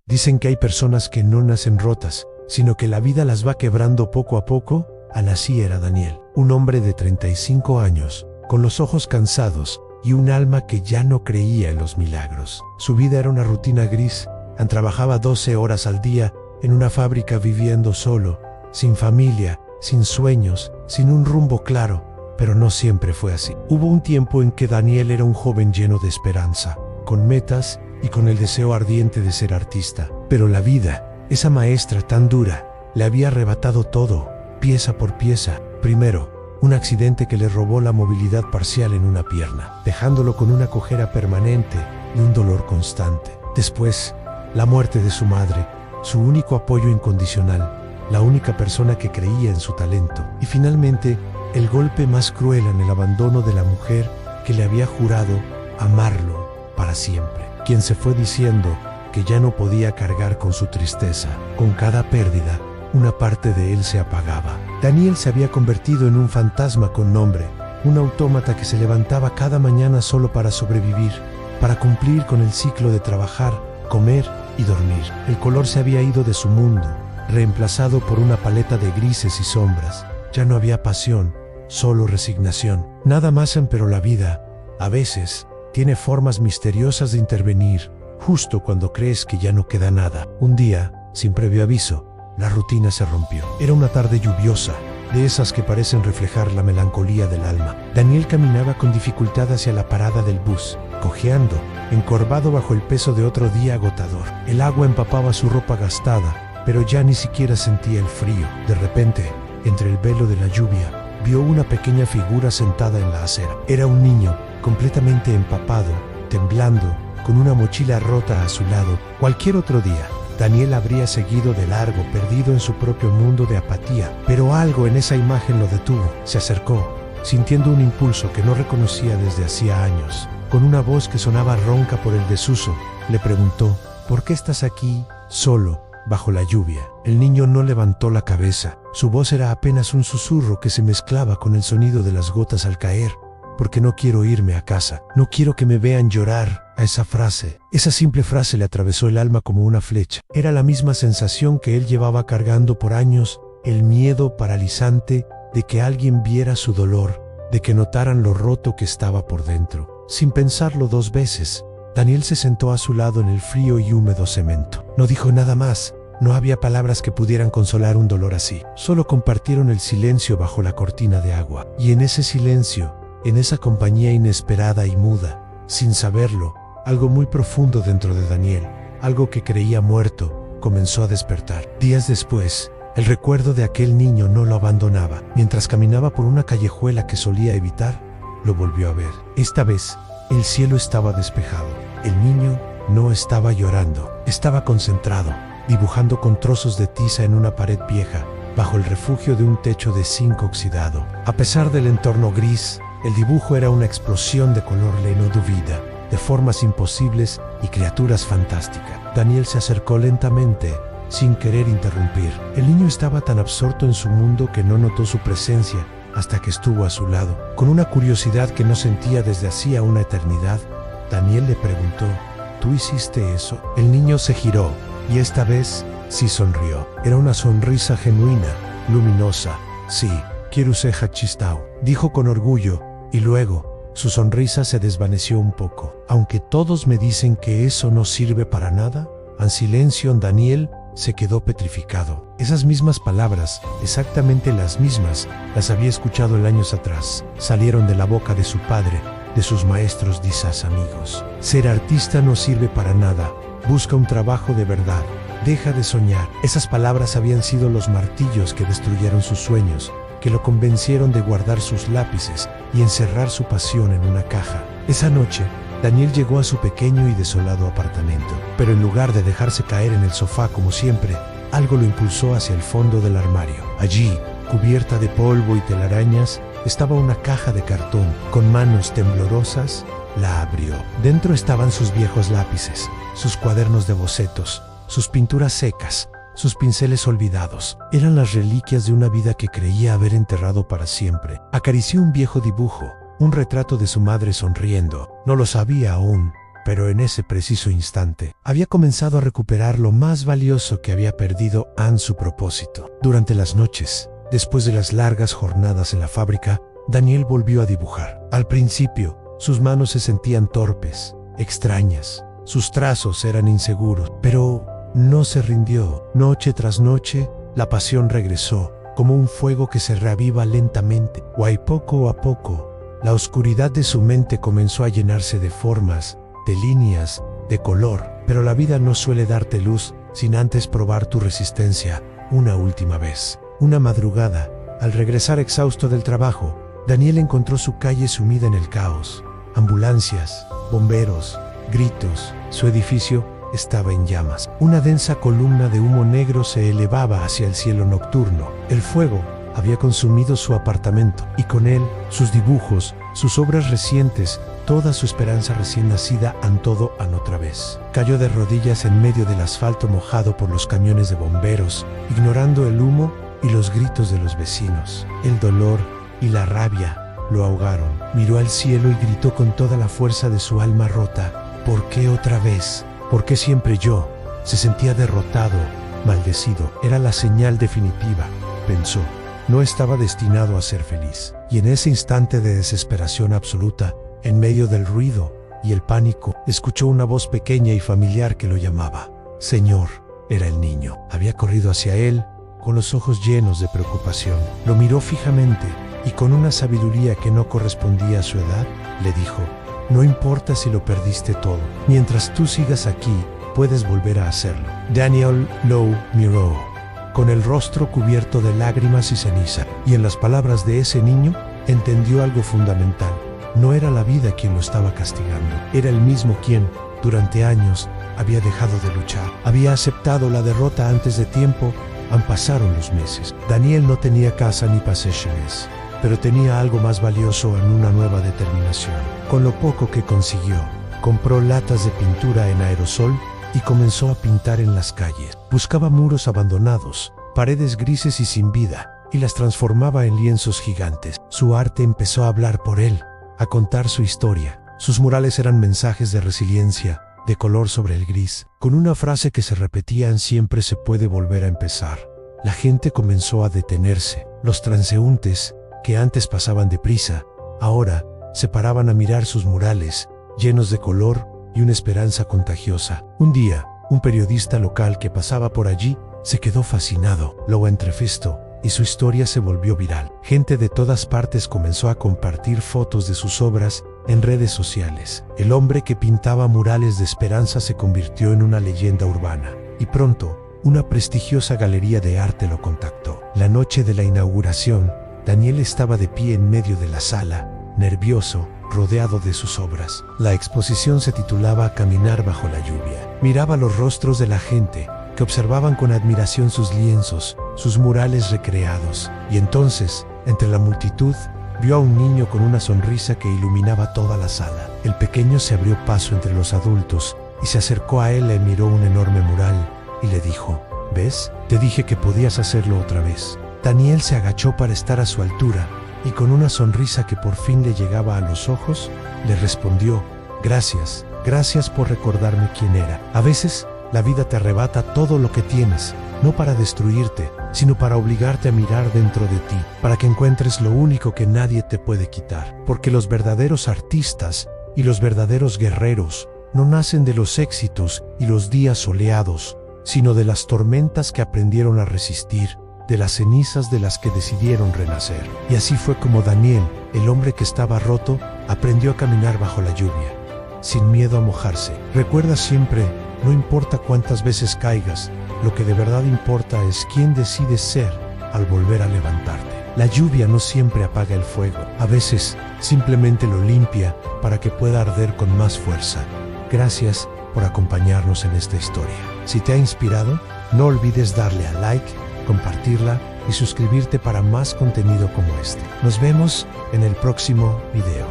Dicen que hay personas que no nacen rotas, sino que la vida las va quebrando poco a poco. Así era Daniel, un hombre de 35 años, con los ojos cansados y un alma que ya no creía en los milagros. Su vida era una rutina gris. Trabajaba 12 horas al día en una fábrica, viviendo solo, sin familia, sin sueños, sin un rumbo claro. Pero no siempre fue así. Hubo un tiempo en que Daniel era un joven lleno de esperanza, con metas y con el deseo ardiente de ser artista. Pero la vida, esa maestra tan dura, le había arrebatado todo, pieza por pieza. Primero, un accidente que le robó la movilidad parcial en una pierna, dejándolo con una cojera permanente y un dolor constante. Después, la muerte de su madre, su único apoyo incondicional, la única persona que creía en su talento. Y finalmente, el golpe más cruel en el abandono de la mujer que le había jurado amarlo para siempre, quien se fue diciendo que ya no podía cargar con su tristeza. Con cada pérdida, una parte de él se apagaba. Daniel se había convertido en un fantasma con nombre, un autómata que se levantaba cada mañana solo para sobrevivir, para cumplir con el ciclo de trabajar, comer y dormir. El color se había ido de su mundo, reemplazado por una paleta de grises y sombras. Ya no había pasión, solo resignación. Nada más empeoró la vida. A veces, tiene formas misteriosas de intervenir, justo cuando crees que ya no queda nada. Un día, sin previo aviso, la rutina se rompió. Era una tarde lluviosa, de esas que parecen reflejar la melancolía del alma. Daniel caminaba con dificultad hacia la parada del bus, cojeando, encorvado bajo el peso de otro día agotador. El agua empapaba su ropa gastada, pero ya ni siquiera sentía el frío. De repente, entre el velo de la lluvia, vio una pequeña figura sentada en la acera. Era un niño, completamente empapado, temblando, con una mochila rota a su lado. Cualquier otro día, Daniel habría seguido de largo, perdido en su propio mundo de apatía, pero algo en esa imagen lo detuvo. Se acercó, sintiendo un impulso que no reconocía desde hacía años. Con una voz que sonaba ronca por el desuso, le preguntó: ¿por qué estás aquí, solo, bajo la lluvia? El niño no levantó la cabeza. Su voz era apenas un susurro que se mezclaba con el sonido de las gotas al caer. Porque no quiero irme a casa, no quiero que me vean llorar. A esa frase, esa simple frase le atravesó el alma como una flecha. Era la misma sensación que él llevaba cargando por años, el miedo paralizante de que alguien viera su dolor, de que notaran lo roto que estaba por dentro. Sin pensarlo dos veces, Daniel se sentó a su lado en el frío y húmedo cemento. No dijo nada más. No había palabras que pudieran consolar un dolor así. Solo compartieron el silencio bajo la cortina de agua. Y en ese silencio, en esa compañía inesperada y muda, sin saberlo, algo muy profundo dentro de Daniel, algo que creía muerto, comenzó a despertar. Días después, el recuerdo de aquel niño no lo abandonaba. Mientras caminaba por una callejuela que solía evitar, lo volvió a ver. Esta vez, el cielo estaba despejado. El niño no estaba llorando, estaba concentrado, dibujando con trozos de tiza en una pared vieja, bajo el refugio de un techo de zinc oxidado. A pesar del entorno gris, el dibujo era una explosión de color leno de vida, de formas imposibles y criaturas fantásticas. Daniel se acercó lentamente, sin querer interrumpir. El niño estaba tan absorto en su mundo que no notó su presencia hasta que estuvo a su lado. Con una curiosidad que no sentía desde hacía una eternidad, Daniel le preguntó: ¿tú hiciste eso? El niño se giró, y esta vez sí sonrió. Era una sonrisa genuina, luminosa. Sí, Kiruseja Chistau, dijo con orgullo, y luego su sonrisa se desvaneció un poco. Aunque todos me dicen que eso no sirve para nada, en silencio Daniel se quedó petrificado. Esas mismas palabras, exactamente las mismas, las había escuchado años atrás. Salieron de la boca de su padre, de sus maestros disas amigos. Ser artista no sirve para nada. Busca un trabajo de verdad. Deja de soñar. Esas palabras habían sido los martillos que destruyeron sus sueños, que lo convencieron de guardar sus lápices y encerrar su pasión en una caja. Esa noche, Daniel llegó a su pequeño y desolado apartamento, pero en lugar de dejarse caer en el sofá como siempre, algo lo impulsó hacia el fondo del armario. Allí, cubierta de polvo y telarañas, estaba una caja de cartón. Con manos temblorosas, la abrió. Dentro estaban sus viejos lápices, sus cuadernos de bocetos, sus pinturas secas, sus pinceles olvidados. Eran las reliquias de una vida que creía haber enterrado para siempre. Acarició un viejo dibujo, un retrato de su madre sonriendo. No lo sabía aún, Pero en ese preciso instante, había comenzado a recuperar lo más valioso que había perdido su propósito. Durante las noches, después de las largas jornadas en la fábrica, Daniel volvió a dibujar. Al principio, sus manos se sentían torpes, extrañas. Sus trazos eran inseguros, pero no se rindió. Noche tras noche, la pasión regresó, como un fuego que se reaviva lentamente. Poco a poco, la oscuridad de su mente comenzó a llenarse de formas, de líneas, de color. Pero la vida no suele darte luz sin antes probar tu resistencia una última vez. Una madrugada, al regresar exhausto del trabajo, Daniel encontró su calle sumida en el caos. Ambulancias, bomberos, gritos. Su edificio estaba en llamas. Una densa columna de humo negro se elevaba hacia el cielo nocturno. El fuego había consumido su apartamento y con él sus dibujos, sus obras recientes, toda su esperanza recién nacida. Todo otra vez. Cayó de rodillas en medio del asfalto mojado por los camiones de bomberos, ignorando el humo y los gritos de los vecinos. El dolor y la rabia lo ahogaron. Miró al cielo y gritó con toda la fuerza de su alma rota: ¿por qué otra vez? ¿Por qué siempre yo? Se sentía derrotado, maldecido. Era la señal definitiva, pensó. No estaba destinado a ser feliz. Y en ese instante de desesperación absoluta, en medio del ruido y el pánico, escuchó una voz pequeña y familiar que lo llamaba. Señor, era el niño. Había corrido hacia él, con los ojos llenos de preocupación. Lo miró fijamente y con una sabiduría que no correspondía a su edad, le dijo: no importa si lo perdiste todo. Mientras tú sigas aquí, puedes volver a hacerlo. Daniel lo miró, con el rostro cubierto de lágrimas y ceniza, y en las palabras de ese niño, entendió algo fundamental. No era la vida quien lo estaba castigando. Era él mismo quien, durante años, había dejado de luchar. Había aceptado la derrota antes de tiempo. Pasaron los meses. Daniel no tenía casa ni posesiones, pero tenía algo más valioso en una nueva determinación. Con lo poco que consiguió, compró latas de pintura en aerosol y comenzó a pintar en las calles. Buscaba muros abandonados, paredes grises y sin vida, y las transformaba en lienzos gigantes. Su arte empezó a hablar por él, a contar su historia. Sus murales eran mensajes de resiliencia, de color sobre el gris, con una frase que se repetía en siempre se puede volver a empezar. La gente comenzó a detenerse. Los transeúntes, que antes pasaban deprisa, ahora se paraban a mirar sus murales, llenos de color y una esperanza contagiosa. Un día, un periodista local que pasaba por allí se quedó fascinado, lo entrevistó y su historia se volvió viral. Gente de todas partes comenzó a compartir fotos de sus obras en redes sociales. El hombre que pintaba murales de esperanza se convirtió en una leyenda urbana, y pronto, una prestigiosa galería de arte lo contactó. La noche de la inauguración, Daniel estaba de pie en medio de la sala, nervioso, rodeado de sus obras. La exposición se titulaba Caminar bajo la lluvia. Miraba los rostros de la gente, que observaban con admiración sus lienzos, sus murales recreados, y entonces, entre la multitud, vio a un niño con una sonrisa que iluminaba toda la sala. El pequeño se abrió paso entre los adultos y se acercó a él. Le miró un enorme mural y le dijo: ¿ves? Te dije que podías hacerlo otra vez. Daniel se agachó para estar a su altura y con una sonrisa que por fin le llegaba a los ojos, le respondió: gracias, gracias por recordarme quién era. A veces, la vida te arrebata todo lo que tienes, no para destruirte, sino para obligarte a mirar dentro de ti, para que encuentres lo único que nadie te puede quitar. Porque los verdaderos artistas y los verdaderos guerreros no nacen de los éxitos y los días soleados, sino de las tormentas que aprendieron a resistir, de las cenizas de las que decidieron renacer. Y así fue como Daniel, el hombre que estaba roto, aprendió a caminar bajo la lluvia, sin miedo a mojarse. Recuerda siempre, no importa cuántas veces caigas, lo que de verdad importa es quién decides ser al volver a levantarte. La lluvia no siempre apaga el fuego, a veces simplemente lo limpia para que pueda arder con más fuerza. Gracias por acompañarnos en esta historia. Si te ha inspirado, no olvides darle a like, compartirla y suscribirte para más contenido como este. Nos vemos en el próximo video.